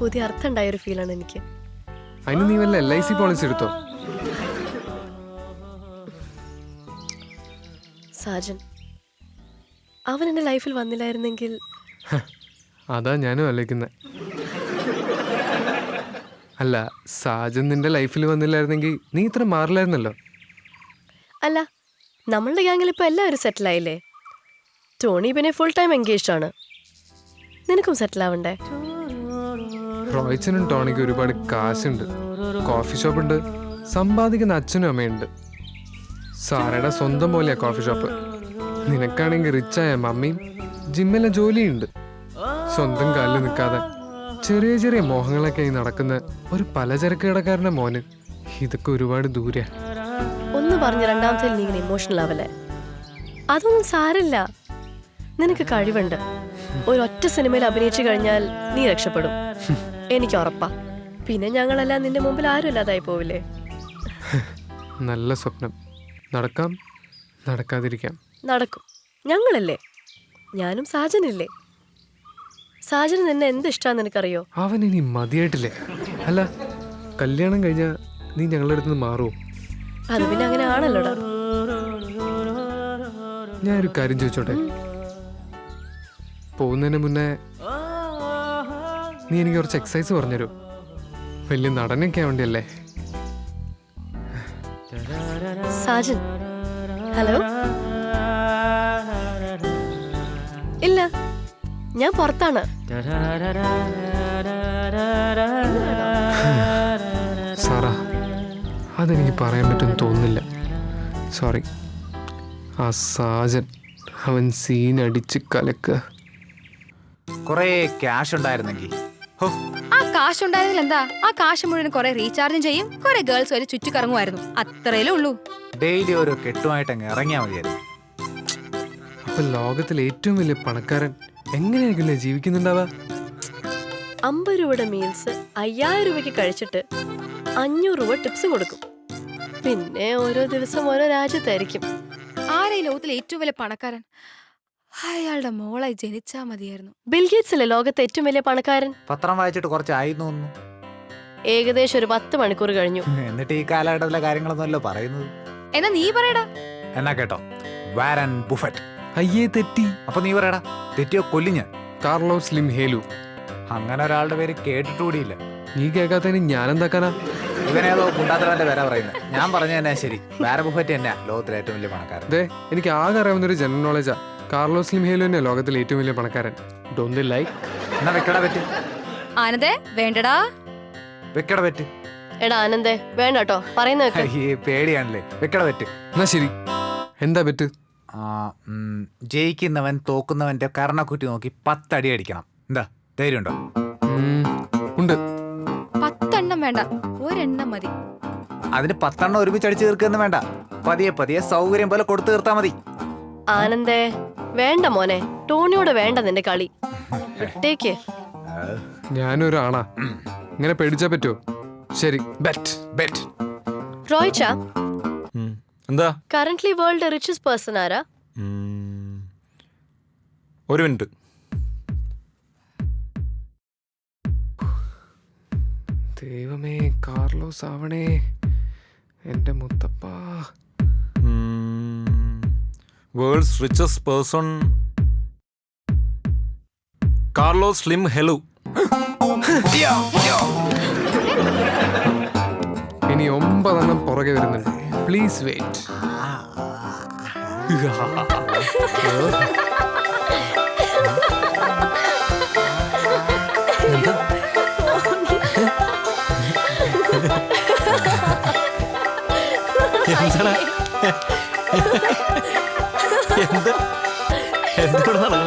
പുതിയ അർത്ഥം ഉണ്ടായൊരു ഫീലാണ് എനിക്ക്. അതിന് നീ വല്ല LIC പോളിസി എടുത്തോ? സാജൻ, അവൻ എൻ്റെ ലൈഫിൽ വന്നില്ലായിരുന്നെങ്കിൽ. അതാ ഞാനും ആലോചിക്കുന്നത്. അല്ല, സാജൻ നിന്റെ ലൈഫിൽ വന്നില്ലായിരുന്നെങ്കിൽ നീ ഇത്ര മാറില്ലായിരുന്നല്ലോ. അല്ല, നമ്മളുടെ ഗ്യാങ്ങിൽ ഇപ്പോൾ എല്ലാവരും സെറ്റിലായില്ലേ? ടോണി പിന്നെ ഫുൾ ടൈം എൻഗേജ്ഡ് ആണ്. നിനക്കും സെറ്റിൽ ആവണ്ടേ? റോയ്ച്ചനും ടോണിക്ക് ഒരുപാട് കാശുണ്ട്, കോഫി ഷോപ്പ് ഉണ്ട്, സമ്പാദിക്കുന്ന അച്ഛനും അമ്മയുണ്ട്. സാറയുടെ സ്വന്തം പോലെയാ കോഫി ഷോപ്പ്. നിനക്കാണെങ്കിൽ റിച്ചായ മമ്മിയും ജിമ്മിലെ ജോലിയുണ്ട്. സ്വന്തം കാലിൽ നിൽക്കാതെ ചെറിയ ചെറിയ മോഹങ്ങളൊക്കെ നടക്കുന്ന ഒരു പലചരക്ക് കടക്കാരൻ്റെ മോന് ഇതൊക്കെ ഒരുപാട് ദൂരെ. ഒന്ന് പറഞ്ഞ് രണ്ടാമത്തെ നീ ഇങ്ങനെ ഇമോഷണൽ ആവല്ലേ? അതൊന്നും സാരില്ല. നിനക്ക് കഴിവുണ്ട്. ഒരൊറ്റ സിനിമയിൽ അഭിനയിച്ചു കഴിഞ്ഞാൽ നീ രക്ഷപ്പെടും, എനിക്ക് ഉറപ്പാ. പിന്നെ ഞങ്ങളെല്ലാം നിന്റെ മുമ്പിൽ ആരും ഇല്ലാതായി പോവില്ലേ? നല്ല സ്വപ്നം. നടക്കാം, നടക്കാതിരിക്കാം. നടക്കും. ഞങ്ങളല്ലേ, ഞാനും സാജനില്ലേ. സാജന് നിന്നെ എന്ത് ഇഷ്ടമാണെന്ന് നിനക്കറിയോ? അവൻ ഇനി മതിയായിട്ടില്ലേ? അല്ല, കല്യാണം കഴിഞ്ഞാൽ നീ ഞങ്ങളുടെ അടുത്ത് നിന്ന് മാറുമോ? അത് പിന്നെ അങ്ങനെ ആണല്ലോടാ. ഞാനൊരു കാര്യം ചോദിച്ചോട്ടെ? പോകുന്നതിന് മുന്നേ നീ എനിക്ക് കുറച്ച് എക്സസൈസ് പറഞ്ഞുതരൂ? വലിയ നടനൊക്കെ ആവണ്ടല്ലേ? സാജൻ, ഹലോ. ഇല്ല, ഞാൻ പുറത്താണ്. സാറാ, അതെനിക്ക് പറയാൻ പറ്റുമെന്ന് തോന്നുന്നില്ല. സോറി. ആ സാജൻ, അവൻ സീൻ അടിച്ച് കലക്കുക. കുറേ ക്യാഷ് ഉണ്ടായിരുന്നെങ്കിൽ. ആ കാശ് ഉണ്ടായതിൽ എന്താ? ആ കാശ് മുഴുവൻ കുറെ റീചാർജും ചെയ്യും, കുറെ ഗേൾസ് വരെ ചുറ്റിക്കറങ്ങുമായിരുന്നു. അത്രയല്ലേ ഉള്ളൂ. ഡെയിലി ഓരോ കെട്ടുമായിട്ട് അങ്ങ് ഇറങ്ങിയാൽ മതിയായിരുന്നു. അപ്പൊ ലോകത്തിലെ ഏറ്റവും വലിയ പണക്കാരൻ എങ്ങനെയായിരിക്കില്ലേ ജീവിക്കുന്നുണ്ടാവാ? 50 രൂപയുടെ മീൽസ് 5000 രൂപയ്ക്ക് കഴിച്ചിട്ട് 500 രൂപ ടിപ്സ് കൊടുക്കും. പിന്നെ ഓരോ ദിവസം ഓരോ രാജ്യത്തായിരിക്കും. ആരെ ലോകത്തിലെ ഏറ്റവും വലിയ പണക്കാരൻ? അയാളുടെ മോളായി ജനിച്ചാ മതിയായിരുന്നു. ബിൽഗേറ്റ്സ് അല്ലേ ലോകത്തെ ഏറ്റവും വലിയ പണക്കാരൻ? പത്രം വായിച്ചിട്ട് കുറച്ചായി തോന്നുന്നു. ഏകദേശം ഒരു 10 മണിക്കൂർ കഴിഞ്ഞു. എന്നിട്ട് ഈ കാലഘട്ടത്തിലെ കാര്യങ്ങളൊന്നുമല്ലോ പറയുന്നത്. എന്നാ നീ പറയടാ. എന്നാ കേട്ടോ, വാരൻ ബുഫറ്റ്. അയ്യേ, തെറ്റി. അപ്പൊ നീ പറയടാ, തെറ്റിയോ കൊല്ലിഞ്ഞ. Carlos slim ഹേലു. അങ്ങനെ ഒരാളുടെ പേര് കേട്ടിട്ടുകൂടിയില്ല. നീ കേൾക്കാത്തതിന് ഞാനെന്താക്കാനാ? ഇവനേതോ കുണ്ടാത്തവന്റെ പേരാ പറയുന്നത്. ഞാൻ പറഞ്ഞു തന്നെ ശരി, വാരൻ ബുഫറ്റ് തന്നെയാ ലോകത്തിലെ ഏറ്റവും വലിയ പണക്കാരൻ. അതെ, എനിക്ക് ആകെ അറിയാവുന്നൊരു ജനറൽ നോളജാ. കാർലോസ് സ്ലിം ഹേലു തന്നെയാ ലോകത്തിലെ ഏറ്റവും വലിയ പണക്കാരൻ. Don't like. എന്നാ വെക്കട പറ്റ്. ആനന്ദേ, വേണ്ടടാ. വെക്കട പറ്റ്. എടാ ആനന്ദേ, വേണ്ട കേട്ടോ, പറയുന്ന പേടിയാണല്ലേ. വെക്കട പറ്റ്. എന്നാ ശരി, എന്താ പറ്റ്? ജയിക്കുന്നവൻ തോക്കുന്നവന്റെ കർണക്കുറ്റി നോക്കി 10 അടി അടിക്കണം. എന്താ, ധൈര്യമുണ്ടോ? ഉണ്ട്. 10 എണ്ണം വേണ്ട, ഒരെണ്ണം മതി. അതിന് 10 എണ്ണം ഒരുമിച്ച് അടിച്ചു തീർക്കുന്നു വേണ്ട. പതിയെ പതിയെ സൗകര്യം പോലെ കൊടുത്തു തീർത്താ മതി. ആനന്ദേ, വേണ്ട മോനെ. ടോണിയോട് വേണ്ട നിന്റെ കളി. വിട്ടേക്ക്. ഞാനൊരാണാ, ഇങ്ങനെ പേടിച്ചാ പറ്റുമോ? ശരി, ബെറ്റ് ബെറ്റ്. റോയ്ച്ച, എന്താ കറന്റ്ലി വേൾഡ് റിച്ചസ്റ്റ് പേഴ്സൺ ആരാ? ഒരു മിനിറ്റ്. ദൈവമേ, കാർലോസ് ആവണേ എൻ്റെ മുത്തപ്പ. World's richest person Carlos Slim Helu. ഇനി 9 എണ്ണം പുറകെ വരുന്നുണ്ട്. Please wait. എന്താ എന്താണ്